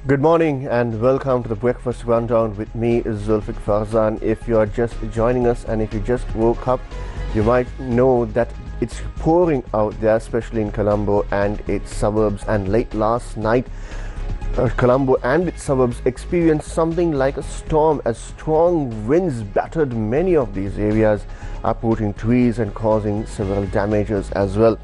Good morning and welcome to the Breakfast Rundown with me, Zulfick Farzan. If you are just joining us and if you just woke up, you might know that it's pouring out there, especially in Colombo and its suburbs. And late last night, Colombo and its suburbs experienced something like a storm as strong winds battered many of these areas, uprooting trees and causing several damages as well.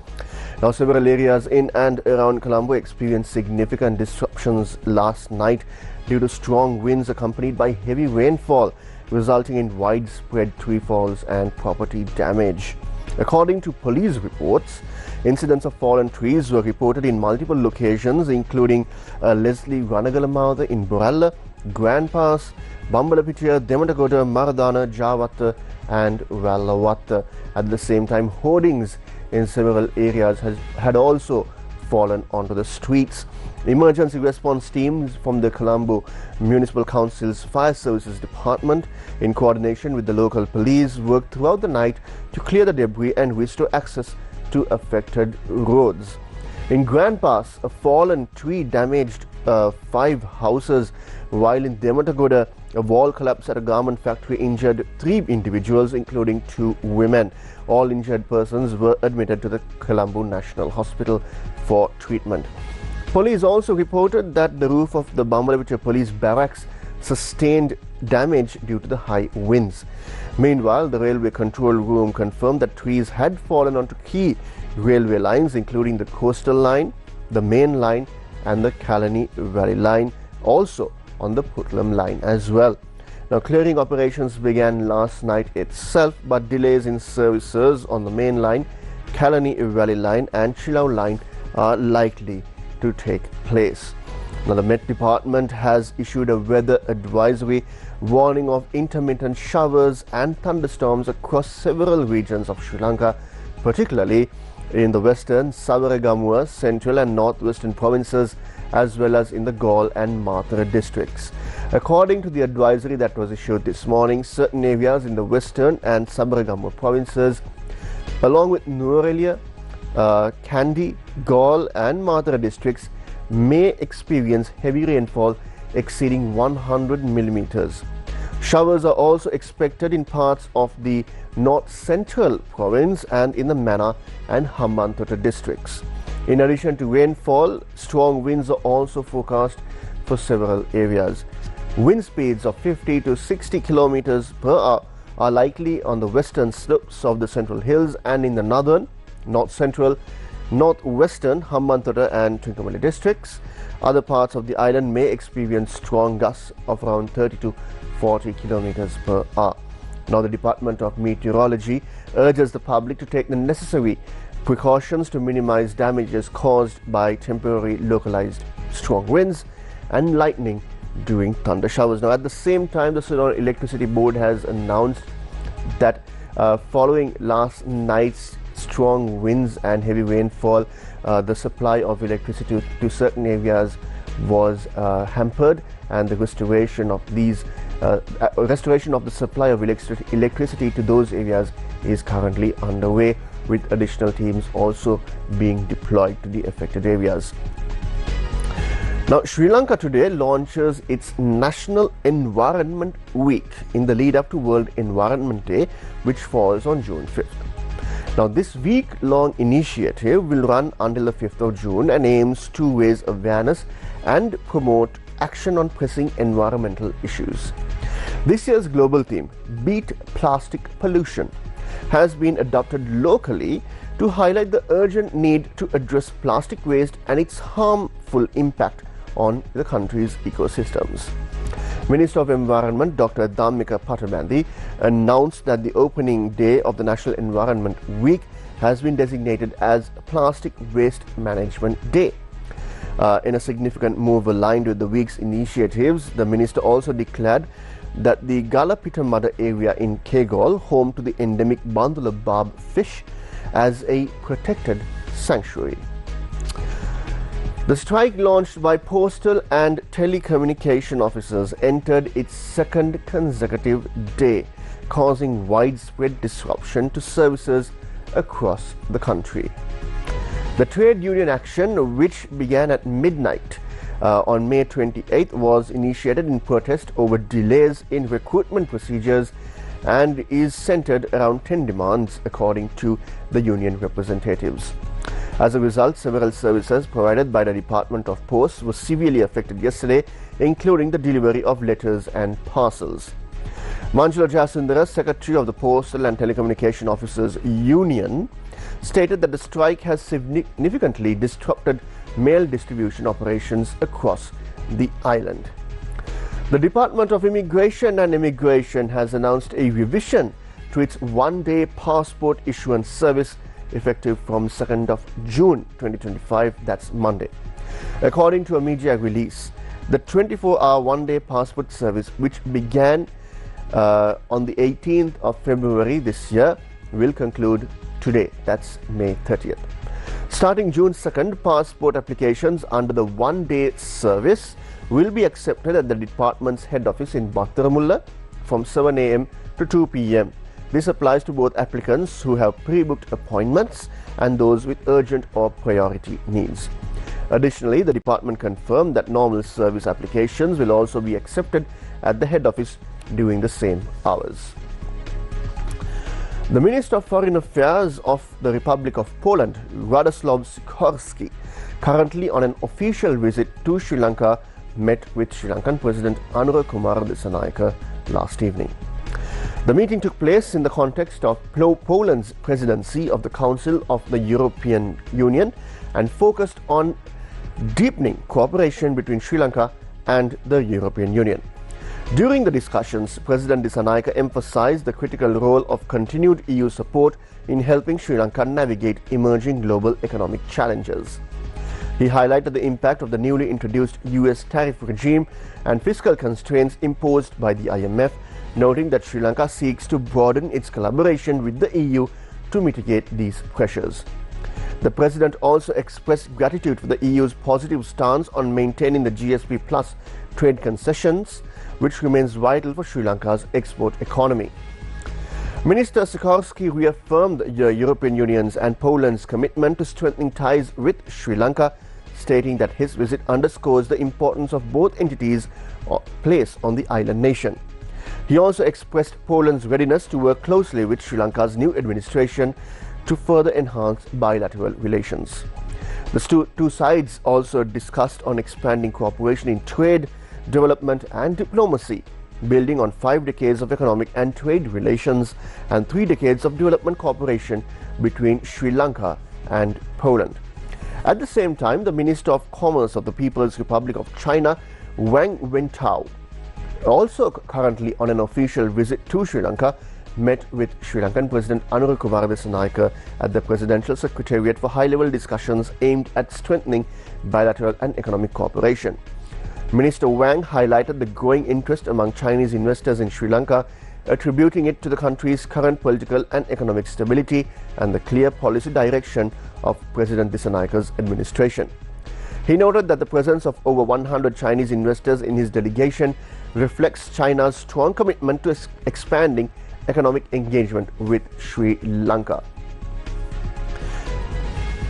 Now, several areas in and around Colombo experienced significant disruptions last night due to strong winds accompanied by heavy rainfall, resulting in widespread tree falls and property damage. According to police reports, incidents of fallen trees were reported in multiple locations, including Leslie Ranagalamada in Boralla, Grand Pass, Bambalapitia, Dematagoda, Maradana, Javatta and Vallavatta. At the same time, hoardings in several areas had also fallen onto the streets. Emergency response teams from the Colombo Municipal Council's Fire Services Department, in coordination with the local police, worked throughout the night to clear the debris and restore access to affected roads. In Grand Pass, a fallen tree damaged 5 houses, while in Dematagoda, a wall collapse at a garment factory injured 3 individuals, including 2 women. All injured persons were admitted to the Colombo National Hospital for treatment. Police also reported that the roof of the Bambalapitia police barracks sustained damage due to the high winds. Meanwhile, the railway control room confirmed that trees had fallen onto key railway lines, including the coastal line, the main line and the Kalani Valley line, also on the Putlam line as well. Now, clearing operations began last night itself, but delays in services on the main line, Kalani Valley line and Chilau line are likely to take place. Now, the Met Department has issued a weather advisory warning of intermittent showers and thunderstorms across several regions of Sri Lanka, particularly in the western, Sabaragamuwa, central and northwestern provinces, as well as in the Galle and Mathura districts. According to the advisory that was issued this morning, certain areas in the western and Sabaragamuwa provinces, along with Nuwara, Kandy, Galle and Mathura districts, may experience heavy rainfall exceeding 100 millimeters. Showers are also expected in parts of the North Central province and in the Mana and Hambantota districts. In addition to rainfall, strong winds are also forecast for several areas. Wind speeds of 50 to 60 kilometers per hour are likely on the western slopes of the Central Hills and in the northern, North Central, Northwestern, Hambantota and Trincomalee districts. Other parts of the island may experience strong gusts of around 30 to 40 kilometers per hour. Now, the Department of Meteorology urges the public to take the necessary precautions to minimize damages caused by temporary localized strong winds and lightning during thunder showers. Now, at the same time, the Ceylon Electricity Board has announced that following last night's strong winds and heavy rainfall, the supply of electricity to certain areas was hampered, and the restoration of the supply of electricity to those areas is currently underway, with additional teams also being deployed to the affected areas. Now, Sri Lanka today launches its National Environment Week in the lead up to World Environment Day, which falls on June 5th. Now, this week-long initiative will run until the 5th of June and aims to raise awareness and promote action on pressing environmental issues. This year's global theme, Beat Plastic Pollution, has been adopted locally to highlight the urgent need to address plastic waste and its harmful impact on the country's ecosystems. Minister of Environment Dr. Dhammika Pattabandi announced that the opening day of the National Environment Week has been designated as Plastic Waste Management Day. In a significant move aligned with the week's initiatives, the minister also declared that the Galapitamada area in Kegol, home to the endemic Bandula barb fish, as a protected sanctuary. The strike launched by postal and telecommunication officers entered its second consecutive day, causing widespread disruption to services across the country. The trade union action, which began at midnight, on May 28th was initiated in protest over delays in recruitment procedures and is centered around 10 demands, according to the union representatives. As a result, several services provided by the Department of Posts were severely affected yesterday, including the delivery of letters and parcels. Manjula Jayasundara, Secretary of the Postal and Telecommunication Officers Union, stated that the strike has significantly disrupted mail distribution operations across the island. The Department of Immigration and Immigration has announced a revision to its one-day passport issuance service effective from 2nd of June 2025, that's Monday. According to a media release, the 24-hour one-day passport service, which began on the 18th of February this year, will conclude today, that's May 30th. Starting June 2nd, passport applications under the one-day service will be accepted at the department's head office in Battaramulla from 7 a.m. to 2 p.m. This applies to both applicants who have pre-booked appointments and those with urgent or priority needs. Additionally, the department confirmed that normal service applications will also be accepted at the head office during the same hours. The Minister of Foreign Affairs of the Republic of Poland, Radoslaw Sikorski, currently on an official visit to Sri Lanka, met with Sri Lankan President Kumar Dissanayake last evening. The meeting took place in the context of Poland's presidency of the Council of the European Union and focused on deepening cooperation between Sri Lanka and the European Union. During the discussions, President Dissanayake emphasized the critical role of continued EU support in helping Sri Lanka navigate emerging global economic challenges. He highlighted the impact of the newly introduced US tariff regime and fiscal constraints imposed by the IMF, noting that Sri Lanka seeks to broaden its collaboration with the EU to mitigate these pressures. The President also expressed gratitude for the EU's positive stance on maintaining the GSP Plus trade concessions, which remains vital for Sri Lanka's export economy. Minister Sikorski reaffirmed the European Union's and Poland's commitment to strengthening ties with Sri Lanka, stating that his visit underscores the importance of both entities' place on the island nation. He also expressed Poland's readiness to work closely with Sri Lanka's new administration to further enhance bilateral relations. The two sides also discussed on expanding cooperation in trade, development and diplomacy, building on 5 decades of economic and trade relations and 3 decades of development cooperation between Sri Lanka and Poland. At the same time, the Minister of Commerce of the People's Republic of China, Wang Wentao, also currently on an official visit to Sri Lanka, met with Sri Lankan President Kumar Dissanayake at the Presidential Secretariat for high-level discussions aimed at strengthening bilateral and economic cooperation. Minister Wang highlighted the growing interest among Chinese investors in Sri Lanka, attributing it to the country's current political and economic stability and the clear policy direction of President Disanayake's administration. He noted that the presence of over 100 Chinese investors in his delegation reflects China's strong commitment to expanding economic engagement with Sri Lanka.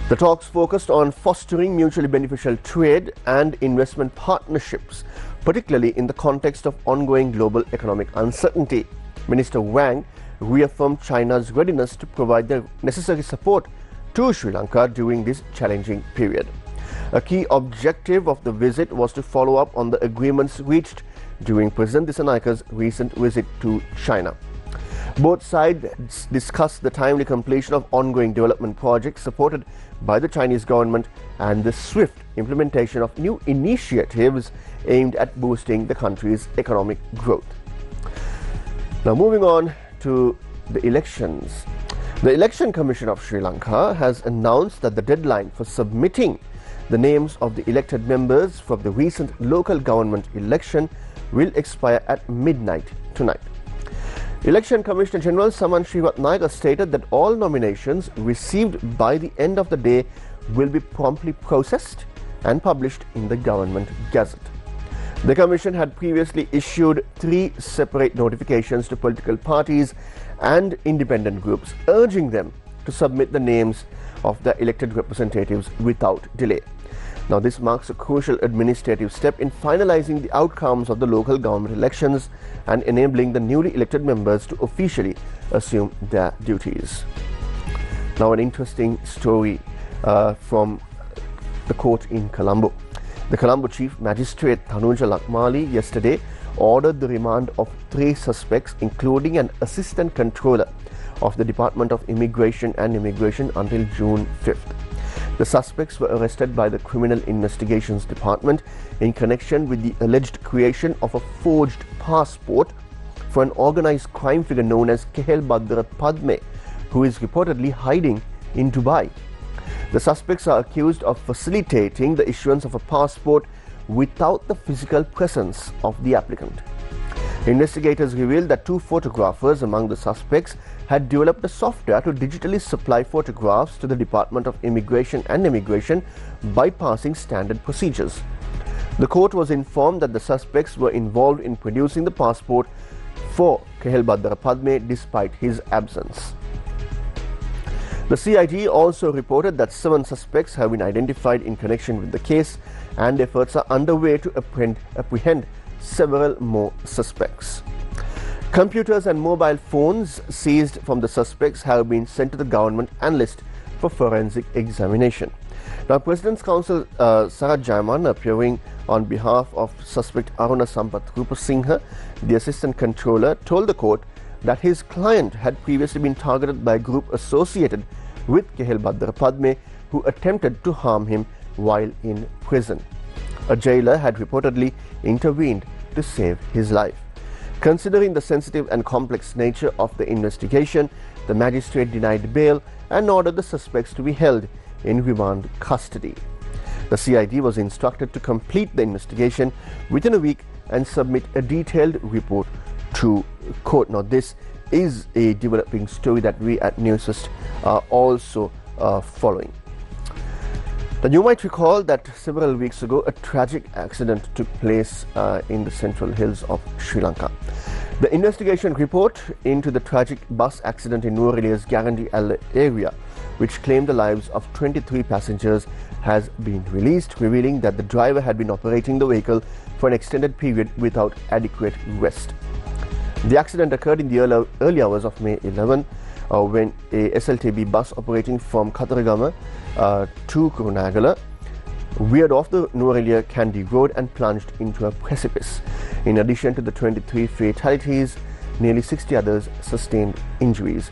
The talks focused on fostering mutually beneficial trade and investment partnerships, particularly in the context of ongoing global economic uncertainty. Minister Wang reaffirmed China's readiness to provide the necessary support to Sri Lanka during this challenging period. A key objective of the visit was to follow up on the agreements reached during President Disanayake's recent visit to China. Both sides discussed the timely completion of ongoing development projects supported by the Chinese government and the swift implementation of new initiatives aimed at boosting the country's economic growth. Now moving on to the elections. The Election Commission of Sri Lanka has announced that the deadline for submitting the names of the elected members for the recent local government election will expire at midnight tonight. Election Commissioner General Saman Srivatnayake stated that all nominations received by the end of the day will be promptly processed and published in the Government Gazette. The Commission had previously issued 3 separate notifications to political parties and independent groups, urging them to submit the names of their elected representatives without delay. Now, this marks a crucial administrative step in finalizing the outcomes of the local government elections and enabling the newly elected members to officially assume their duties. Now, an interesting story from the court in Colombo. The Colombo Chief Magistrate Tanuja Lakmali yesterday ordered the remand of 3 suspects, including an assistant controller of the Department of Immigration and Immigration until June 5th. The suspects were arrested by the Criminal Investigations Department in connection with the alleged creation of a forged passport for an organized crime figure known as Kehel Badra Padme, who is reportedly hiding in Dubai. The suspects are accused of facilitating the issuance of a passport without the physical presence of the applicant. Investigators revealed that 2 photographers among the suspects had developed a software to digitally supply photographs to the Department of Immigration and Immigration, bypassing standard procedures. The court was informed that the suspects were involved in producing the passport for Kehel Badra Padme despite his absence. The CID also reported that 7 suspects have been identified in connection with the case, and efforts are underway to apprehend several more suspects. Computers and mobile phones seized from the suspects have been sent to the government analyst for forensic examination. Now, President's Counsel Sarah Jaiman, appearing on behalf of suspect Aruna Sampath Rupasinghe, the assistant controller, told the court that his client had previously been targeted by a group associated with Kehel Badra Padme, who attempted to harm him while in prison. A jailer had reportedly intervened to save his life. Considering the sensitive and complex nature of the investigation, the magistrate denied bail and ordered the suspects to be held in remand custody. The CID was instructed to complete the investigation within a week and submit a detailed report to court. Now, this is a developing story that we at Newsfirst are also following. Now, you might recall that several weeks ago a tragic accident took place in the central hills of Sri Lanka. The investigation report into the tragic bus accident in Nuwara Garandi area, which claimed the lives of 23 passengers, has been released, revealing that the driver had been operating the vehicle for an extended period without adequate rest. The accident occurred in the early hours of May 11 when a SLTB bus operating from Kataragama to Kurunagala veered off the Nuwara Kandy road and plunged into a precipice. In addition to the 23 fatalities, nearly 60 others sustained injuries.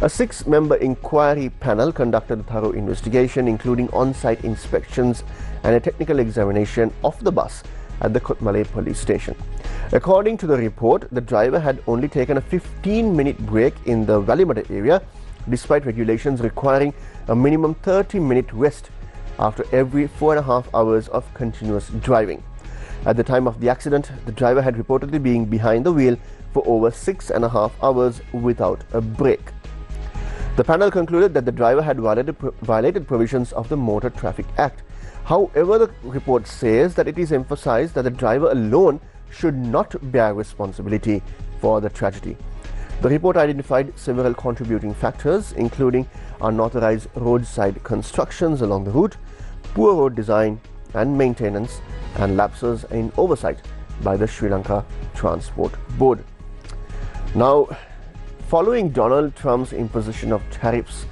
A 6-member inquiry panel conducted a thorough investigation, including on-site inspections and a technical examination of the bus at the Kotmale police station. According to the report, the driver had only taken a 15-minute break in the Valimata area, despite regulations requiring a minimum 30-minute rest after every 4.5 hours of continuous driving. At the time of the accident, the driver had reportedly been behind the wheel for over 6.5 hours without a break. The panel concluded that the driver had violated provisions of the Motor Traffic Act. However, the report says that it is emphasized that the driver alone should not bear responsibility for the tragedy. The report identified several contributing factors, including unauthorized roadside constructions along the route, poor road design and maintenance, and lapses in oversight by the Sri Lanka Transport Board. Now, following Donald Trump's imposition of tariffs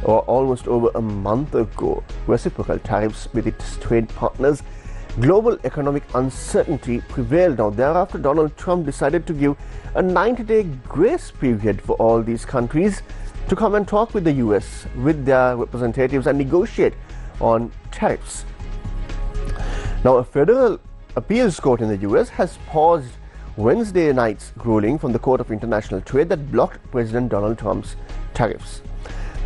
almost over a month ago, reciprocal tariffs with its trade partners, global economic uncertainty prevailed. Now, thereafter, Donald Trump decided to give a 90-day grace period for all these countries to come and talk with the US, with their representatives, and negotiate on tariffs. Now, a federal appeals court in the US has paused Wednesday night's ruling from the Court of International Trade that blocked President Donald Trump's tariffs.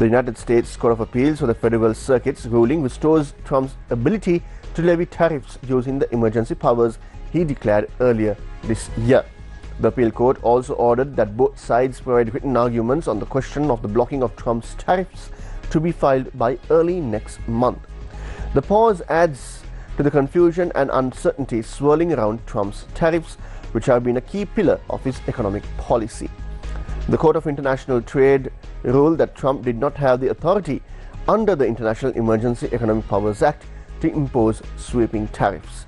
The United States Court of Appeals for the Federal Circuit's ruling restores Trump's ability to levy tariffs using the emergency powers he declared earlier this year. The appeal court also ordered that both sides provide written arguments on the question of the blocking of Trump's tariffs to be filed by early next month. The pause adds to the confusion and uncertainty swirling around Trump's tariffs, which have been a key pillar of his economic policy. The Court of International Trade ruled that Trump did not have the authority under the International Emergency Economic Powers Act to impose sweeping tariffs.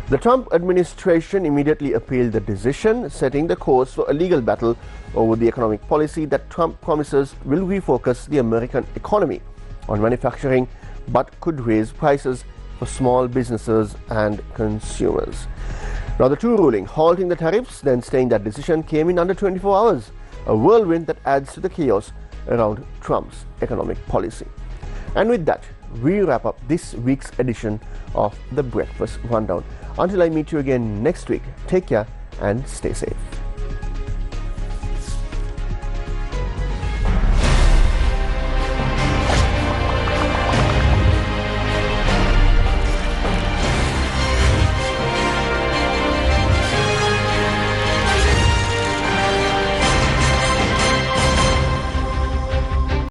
The Trump administration immediately appealed the decision, setting the course for a legal battle over the economic policy that Trump promises will refocus the American economy on manufacturing but could raise prices for small businesses and consumers. Now, the true ruling, halting the tariffs, then staying that decision, came in under 24 hours, a whirlwind that adds to the chaos around Trump's economic policy. And with that, we wrap up this week's edition of the Breakfast Rundown. Until I meet you again next week, take care and stay safe.